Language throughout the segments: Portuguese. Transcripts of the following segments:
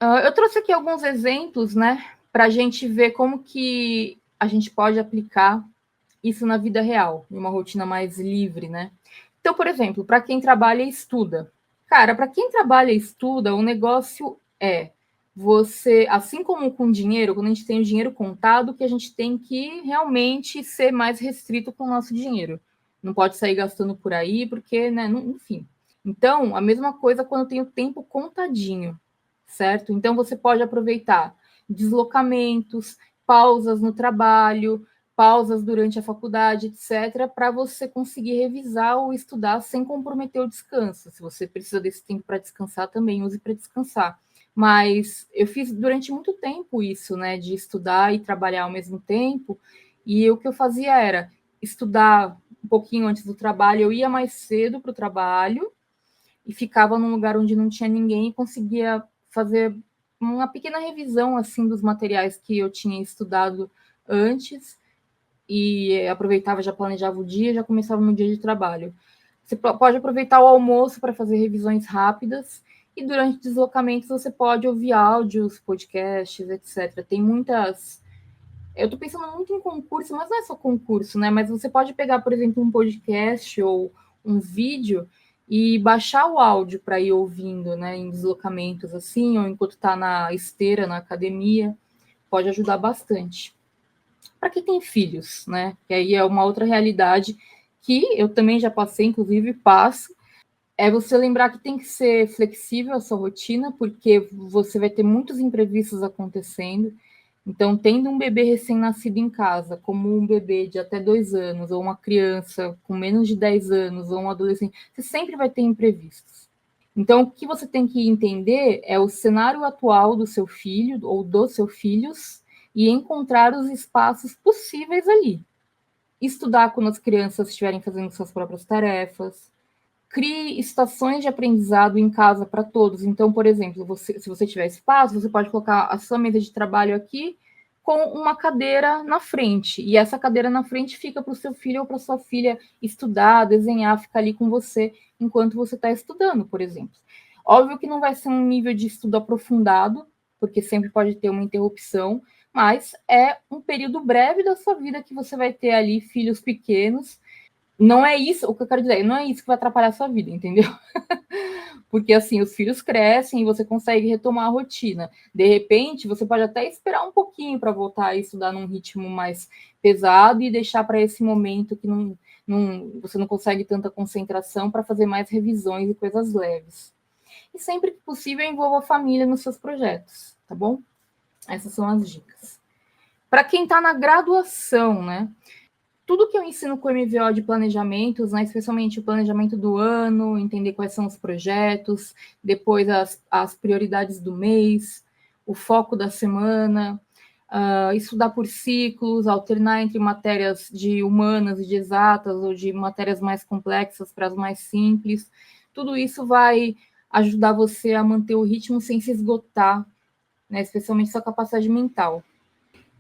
Eu trouxe aqui alguns exemplos, né, para a gente ver como que a gente pode aplicar isso na vida real, em uma rotina mais livre, né? Então, por exemplo, para quem trabalha e estuda. Cara, para quem trabalha e estuda, o negócio é você, assim como com dinheiro, quando a gente tem o dinheiro contado, que a gente tem que realmente ser mais restrito com o nosso dinheiro. Não pode sair gastando por aí, porque, né, enfim. Então, a mesma coisa quando tem o tempo contadinho, certo? Então, você pode aproveitar deslocamentos, pausas no trabalho, pausas durante a faculdade, etc., para você conseguir revisar ou estudar sem comprometer o descanso. Se você precisa desse tempo para descansar, também use para descansar. Mas eu fiz durante muito tempo isso, né, de estudar e trabalhar ao mesmo tempo, e o que eu fazia era estudar um pouquinho antes do trabalho, eu ia mais cedo para o trabalho e ficava num lugar onde não tinha ninguém e conseguia fazer uma pequena revisão assim dos materiais que eu tinha estudado antes e aproveitava, já planejava o dia, já começava no dia de trabalho. Você pode aproveitar o almoço para fazer revisões rápidas e durante deslocamentos você pode ouvir áudios, podcasts, etc. Tem muitas. Eu estou pensando muito em concurso, mas não é só concurso, né? Mas você pode pegar, por exemplo, um podcast ou um vídeo e baixar o áudio para ir ouvindo, né? Em deslocamentos assim, ou enquanto está na esteira, na academia, pode ajudar bastante para quem tem filhos, né? Que aí é uma outra realidade que eu também já passei, inclusive passo, é você lembrar que tem que ser flexível a sua rotina, porque você vai ter muitos imprevistos acontecendo. Então, tendo um bebê recém-nascido em casa, como um bebê de até 2 anos, ou uma criança com menos de 10 anos, ou um adolescente, você sempre vai ter imprevistos. Então, o que você tem que entender é o cenário atual do seu filho ou dos seus filhos e encontrar os espaços possíveis ali. Estudar quando as crianças estiverem fazendo suas próprias tarefas. Crie estações de aprendizado em casa para todos. Então, por exemplo, se você tiver espaço, você pode colocar a sua mesa de trabalho aqui com uma cadeira na frente. E essa cadeira na frente fica para o seu filho ou para sua filha estudar, desenhar, ficar ali com você enquanto você está estudando, por exemplo. Óbvio que não vai ser um nível de estudo aprofundado, porque sempre pode ter uma interrupção, mas é um período breve da sua vida que você vai ter ali filhos pequenos. Não é isso, o que eu quero dizer, não é isso que vai atrapalhar a sua vida, entendeu? Porque assim, os filhos crescem e você consegue retomar a rotina. De repente, você pode até esperar um pouquinho para voltar a estudar num ritmo mais pesado e deixar para esse momento que você não consegue tanta concentração para fazer mais revisões e coisas leves. E sempre que possível, envolva a família nos seus projetos, tá bom? Essas são as dicas. Para quem está na graduação, né? Tudo que eu ensino com o MVO de planejamentos, né, especialmente o planejamento do ano, entender quais são os projetos, depois as prioridades do mês, o foco da semana, estudar por ciclos, alternar entre matérias de humanas e de exatas, ou de matérias mais complexas para as mais simples. Tudo isso vai ajudar você a manter o ritmo sem se esgotar, né, especialmente sua capacidade mental.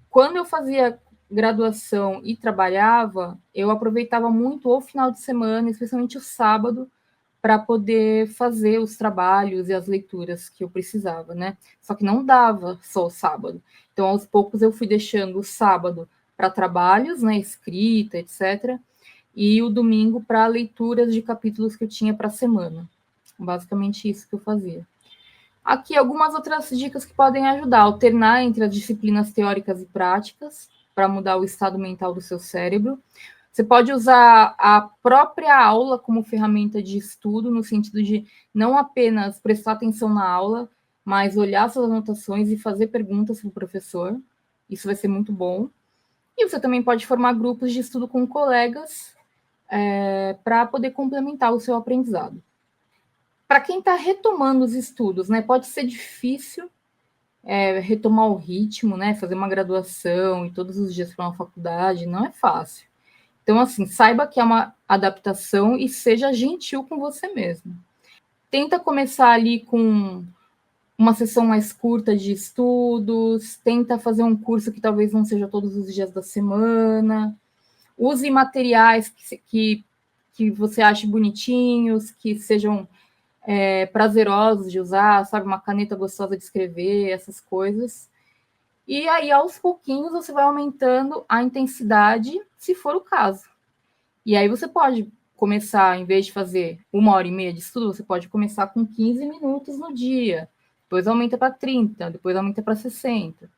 Quando eu fazia graduação e trabalhava, eu aproveitava muito o final de semana, especialmente o sábado, para poder fazer os trabalhos e as leituras que eu precisava, né? Só que não dava só o sábado. Então, aos poucos, eu fui deixando o sábado para trabalhos, né, escrita, etc., e o domingo para leituras de capítulos que eu tinha para a semana. Basicamente isso que eu fazia. Aqui algumas outras dicas que podem ajudar: alternar entre as disciplinas teóricas e práticas para mudar o estado mental do seu cérebro. Você pode usar a própria aula como ferramenta de estudo, no sentido de não apenas prestar atenção na aula, mas olhar suas anotações e fazer perguntas para o professor. Isso vai ser muito bom. E você também pode formar grupos de estudo com colegas para poder complementar o seu aprendizado. Para quem está retomando os estudos, né, pode ser difícil retomar o ritmo, né, fazer uma graduação e todos os dias para uma faculdade, não é fácil. Então, assim, saiba que é uma adaptação e seja gentil com você mesmo. Tenta começar ali com uma sessão mais curta de estudos, tenta fazer um curso que talvez não seja todos os dias da semana, use materiais que você ache bonitinhos, que sejam prazerosos de usar, sabe? Uma caneta gostosa de escrever, essas coisas. E aí, aos pouquinhos, você vai aumentando a intensidade, se for o caso. E aí você pode começar, em vez de fazer 1h30 de estudo, você pode começar com 15 minutos no dia, depois aumenta para 30, depois aumenta para 60.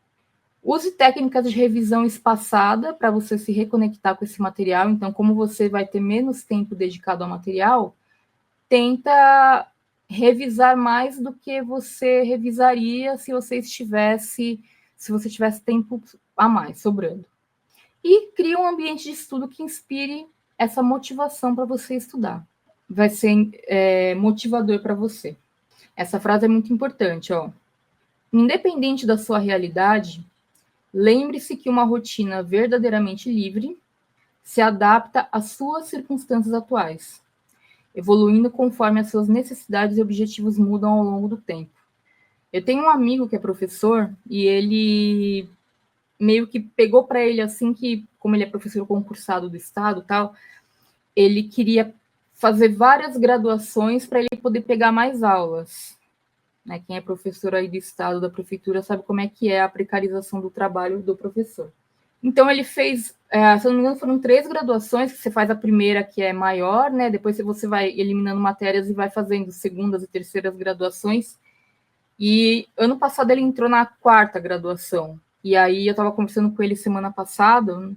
Use técnicas de revisão espaçada para você se reconectar com esse material. Então, como você vai ter menos tempo dedicado ao material, tenta revisar mais do que você revisaria se você tivesse tempo a mais sobrando. E cria um ambiente de estudo que inspire essa motivação para você estudar. Vai ser motivador para você. Essa frase é muito importante, ó. Independente da sua realidade, lembre-se que uma rotina verdadeiramente livre se adapta às suas circunstâncias atuais, evoluindo conforme as suas necessidades e objetivos mudam ao longo do tempo. Eu tenho um amigo que é professor e ele meio que pegou para ele assim que, como ele é professor concursado do estado, tal, ele queria fazer várias graduações para ele poder pegar mais aulas. Né? Quem é professor aí do estado, da prefeitura, sabe como é que é a precarização do trabalho do professor. Então, ele fez, se eu não me engano, foram 3 graduações, que você faz a primeira, que é maior, né? Depois você vai eliminando matérias e vai fazendo segundas e terceiras graduações. E ano passado ele entrou na 4ª graduação. E aí eu estava conversando com ele semana passada,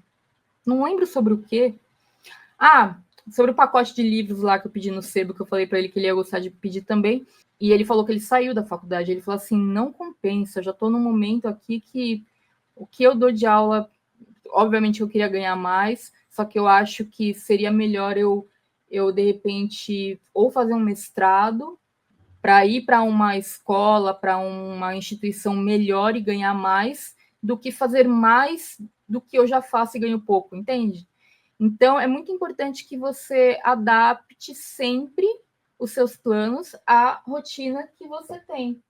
não lembro sobre o quê. Sobre o pacote de livros lá que eu pedi no sebo, que eu falei para ele que ele ia gostar de pedir também. E ele falou que ele saiu da faculdade. Ele falou assim, não compensa, eu já estou num momento aqui que o que eu dou de aula, obviamente eu queria ganhar mais, só que eu acho que seria melhor eu de repente, ou fazer um mestrado para ir para uma escola, para uma instituição melhor e ganhar mais, do que fazer mais do que eu já faço e ganho pouco, entende? Então, é muito importante que você adapte sempre os seus planos à rotina que você tem.